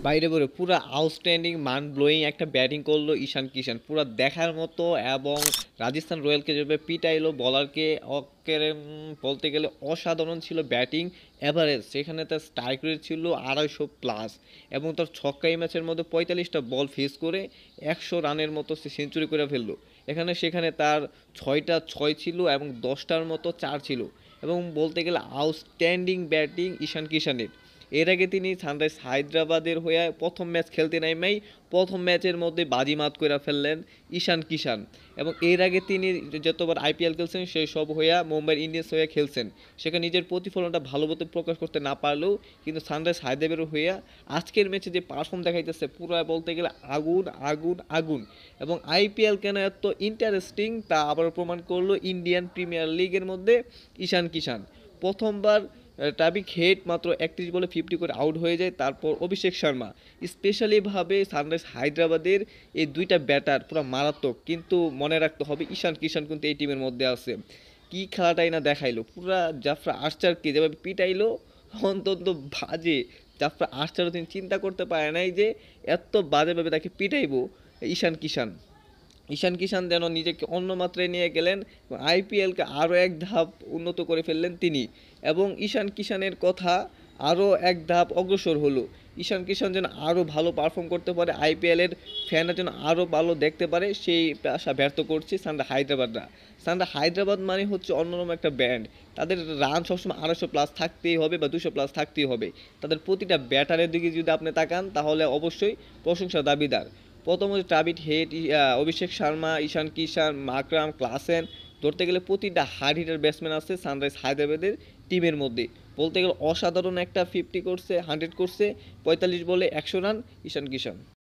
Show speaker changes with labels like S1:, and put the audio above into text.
S1: বাইরে বেরো পুরা আউটস্ট্যান্ডিং মান ব্লোয়িং একটা ব্যাটিং করলো ঈশান কিষান, পুরা দেখার মতো। এবং রাজস্থান রয়্যালকে যেভাবে পিটাইলো বলারকে, অকেরে বলতে গেলে অসাধারণ ছিল ব্যাটিং অ্যাভারেজ। সেখানে তার স্ট্রাইক রেট ছিল 250+, এবং তার ছক্কাই ম্যাচের মধ্যে 45টা বল ফেস করে 100 রানের মতো সে সেঞ্চুরি করে ফেললো। সেখানে তার 6টা 6 ছিল এবং 10টার মতো 4 ছিল। এবং বলতে গেলে আউটস্ট্যান্ডিং ব্যাটিং ঈশান কিষানের। এর আগে তিনি সানরাইজ হায়দ্রাবাদের হয়ে প্রথম ম্যাচ খেলতে নামেই প্রথম ম্যাচের মধ্যে বাজিমাত করে ফেললেন ঈশান কিষান। এবং এর আগে তিনি যতবার আইপিএল খেলছেন সেই সব হইয়া মুম্বাই ইন্ডিয়ান্স হয়ে খেলছেন, সেখানে নিজের প্রতিফলনটা ভালোমতো প্রকাশ করতে না পারলেও কিন্তু সানরাইজ হায়দ্রাবাদের হইয়া আজকের ম্যাচে যে পারফর্ম দেখাইতেছে পুরো বলতে গেলে আগুন আগুন আগুন। এবং আইপিএল কেন এত ইন্টারেস্টিং তা আবার প্রমাণ করলো ইন্ডিয়ান প্রিমিয়ার লিগের মধ্যে ঈশান কিষান। প্রথমবার টাবিক হেড মাত্র 31 বলে 50 করে আউট হয়ে যায়। তারপর অভিষেক শর্মা, স্পেশালিভাবে সানরাইজ হায়দ্রাবাদের এই দুইটা ব্যাটার পুরো মারাত্মক। কিন্তু মনে রাখতে হবে ঈশান কিষান কিন্তু এই টিমের মধ্যে আছে। কি খেলাটাই না দেখাইলো, পুরা জাফরা আর্চারকে যেভাবে পিটাইলো অন্তত বাজে। জাফরা আর্চারও তিনি চিন্তা করতে পারে নাই যে এত বাজেভাবে তাকে পিটাইবো ঈশান কিষান। ঈশান কিষান যেন নিজেকে অন্য মাত্রায় নিয়ে গেলেন, আইপিএলকে আরও এক ধাপ উন্নত করে ফেললেন তিনি। এবং ঈশান কিষানের কথা আরও এক ধাপ অগ্রসর হলো। ঈশান কিষান যেন আরও ভালো পারফর্ম করতে পারে, আইপিএলের ফ্যানরা যেন আরও ভালো দেখতে পারে, সেই আশা ব্যর্থ করছে সানরাইজ হায়দ্রাবাদরা। সানরাইজ হায়দ্রাবাদ মানে হচ্ছে অন্যরকম একটা ব্যান্ড। তাদের রান সবসময় 250+ থাকতেই হবে বা 200+ থাকতেই হবে। তাদের প্রতিটা ব্যাটারের দিকে যদি আপনি তাকান তাহলে অবশ্যই প্রশংসা দাবিদার। প্রথমত ট্রাভিড হেড, অভিষেক শর্মা, ঈশান কিষান, মাকরাম, ক্লাসেন, ধরতে গেলে প্রতিটা হার্ড হিটার ব্যাটসম্যান আছে সানরাইজ হায়দ্রাবাদের টিমের মধ্যে। বলতে গেলে অসাধারণ একটা 50 করছে, 100 করছে, 45 বলে 100 রান ঈশান কিষান।